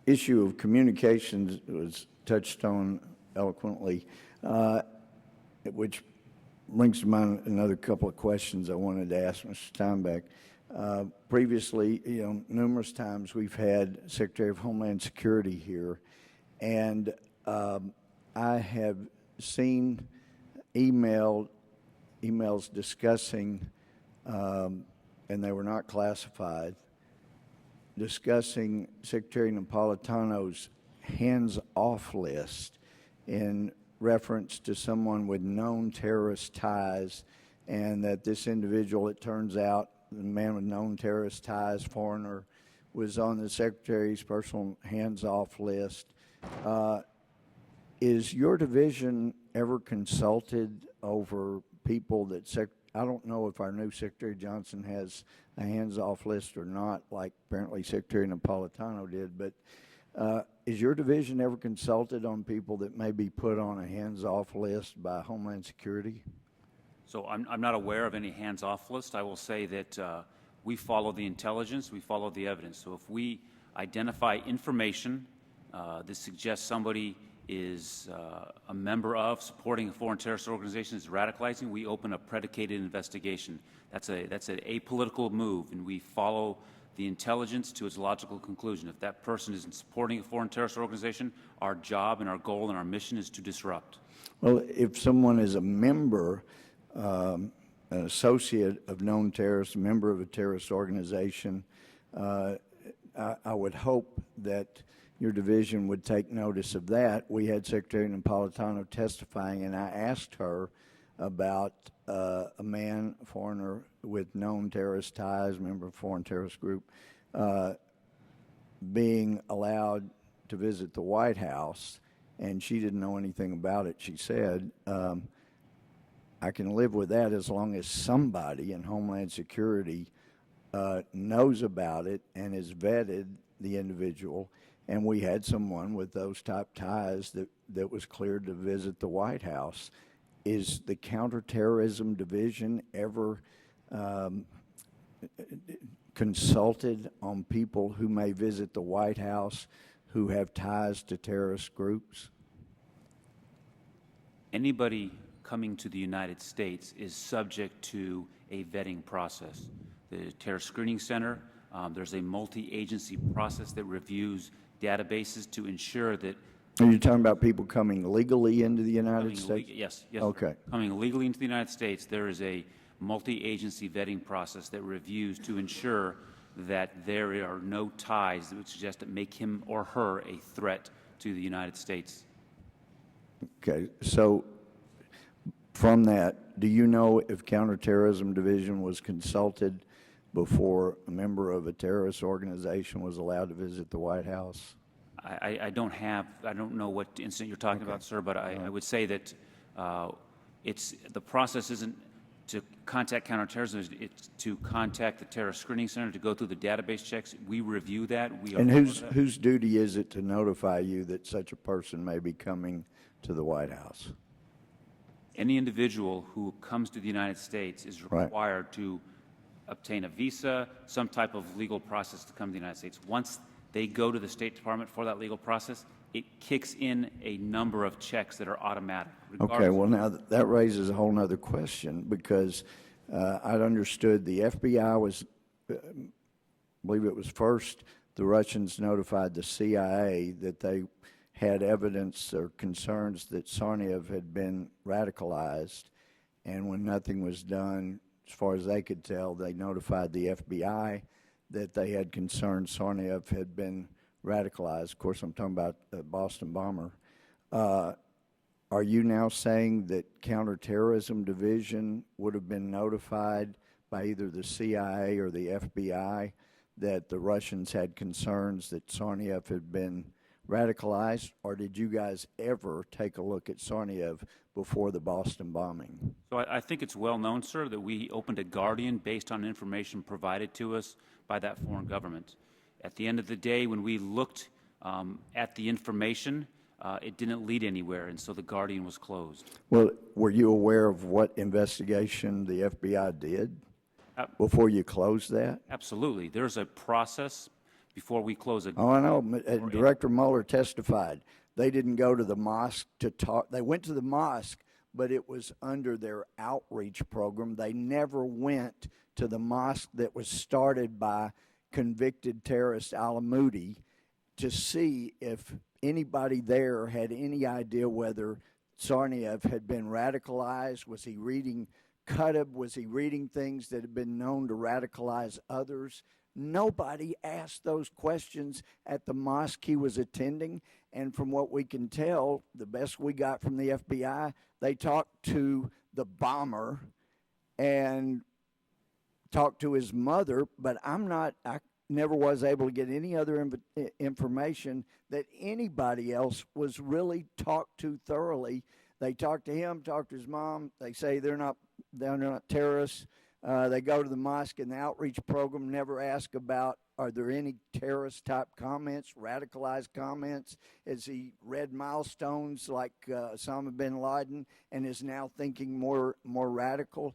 issue of communications was touched on eloquently, which brings to mind another couple of questions I wanted to ask Mr. Steinbeck. Previously, numerous times we've had Secretary of Homeland Security here, and I have seen emails discussing, and they were not classified, discussing Secretary Napolitano's hands-off list in reference to someone with known terrorist ties, and that this individual, it turns out, the man with known terrorist ties, foreigner, was on the Secretary's personal hands-off list. Is your division ever consulted over people that I don't know if our new Secretary Johnson has a hands-off list or not, like apparently Secretary Napolitano did, but is your division ever consulted on people that may be put on a hands-off list by Homeland Security? So I'm not aware of any hands-off list. I will say that we follow the intelligence, we follow the evidence. So if we identify information that suggests somebody is a member of, supporting a foreign terrorist organization, is radicalizing, we open a predicated investigation. That's an apolitical move, and we follow the intelligence to its logical conclusion. If that person is supporting a foreign terrorist organization, our job and our goal and our mission is to disrupt. Well, if someone is a member, an associate of known terrorists, a member of a terrorist organization, I would hope that your division would take notice of that. We had Secretary Napolitano testifying, and I asked her about a man, a foreigner with known terrorist ties, member of a foreign terrorist group, being allowed to visit the White House, and she didn't know anything about it. She said, I can live with that as long as somebody in Homeland Security knows about it and has vetted the individual. And we had someone with those type ties that was cleared to visit the White House. Is the Counterterrorism Division ever consulted on people who may visit the White House who have ties to terrorist groups? Anybody coming to the United States is subject to a vetting process. The Terror Screening Center, there's a multi-agency process that reviews databases to ensure that. Are you talking about people coming legally into the United States? Yes. Okay. Coming legally into the United States, there is a multi-agency vetting process that reviews to ensure that there are no ties that would suggest that make him or her a threat to the United States. Okay. So from that, do you know if Counterterrorism Division was consulted before a member of a terrorist organization was allowed to visit the White House? I don't know what incident you're talking about, sir, but I would say that the process isn't to contact counterterrorism, it's to contact the Terror Screening Center to go through the database checks. We review that. And whose duty is it to notify you that such a person may be coming to the White House? Any individual who comes to the United States is required to obtain a visa, some type of legal process to come to the United States. Once they go to the State Department for that legal process, it kicks in a number of checks that are automatic. Okay, well now that raises a whole other question, because I'd understood the FBI was, I believe it was first, the Russians notified the CIA that they had evidence or concerns that Tsarnaev had been radicalized, and when nothing was done, as far as they could tell, they notified the FBI that they had concerns Tsarnaev had been radicalized. Of course, I'm talking about the Boston bomber. Are you now saying that Counterterrorism Division would have been notified by either the CIA or the FBI that the Russians had concerns that Tsarnaev had been radicalized, or did you guys ever take a look at Tsarnaev before the Boston bombing? So I think it's well known, sir, that we opened a Guardian based on information provided to us by that foreign government. At the end of the day, when we looked at the information, it didn't lead anywhere, and so the Guardian was closed. Well, were you aware of what investigation the FBI did before you closed that? Absolutely. There's a process before we close a... Oh, I know. Director Mueller testified. They didn't go to the mosque to talk. They went to the mosque, but it was under their outreach program. They never went to the mosque that was started by convicted terrorist Al-Moody to see if anybody there had any idea whether Tsarnaev had been radicalized. Was he reading Qutb? Was he reading things that had been known to radicalize others? Nobody asked those questions at the mosque he was attending. And from what we can tell, the best we got from the FBI, they talked to the bomber and talked to his mother, but I never was able to get any other information that anybody else was really talked to thoroughly. They talked to him, talked to his mom. They say they're not terrorists. They go to the mosque and the outreach program, never ask about, are there any terrorist-type comments, radicalized comments? Has he read milestones like Osama bin Laden and is now thinking more radical?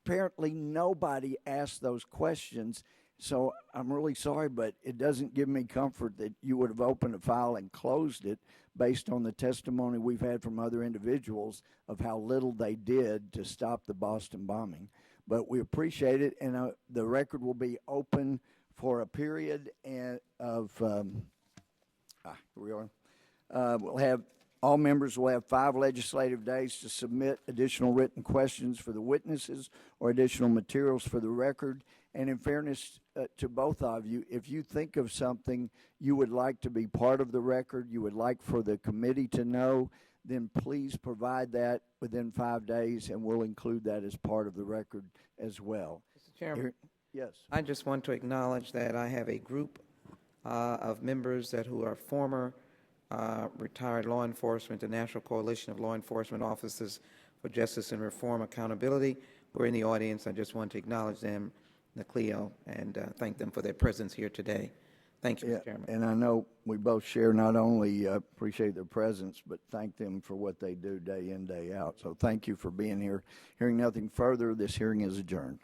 Apparently, nobody asked those questions. So I'm really sorry, but it doesn't give me comfort that you would have opened a file and closed it based on the testimony we've had from other individuals of how little they did to stop the Boston bombing. But we appreciate it, and the record will be open for a period of, here we are. All members will have 5 legislative days to submit additional written questions for the witnesses or additional materials for the record. And in fairness to both of you, if you think of something you would like to be part of the record, you would like for the committee to know, then please provide that within 5 days, and we'll include that as part of the record as well. Mr. Chairman, yes. I just want to acknowledge that I have a group of members who are former retired law enforcement, the National Coalition of Law Enforcement Officers for Justice and Reform Accountability, who are in the audience. I just want to acknowledge them, Cleo, and thank them for their presence here today. Thank you, Mr. Chairman. And I know we both share not only appreciate their presence, but thank them for what they do day in, day out. So thank you for being here. Hearing nothing further, this hearing is adjourned.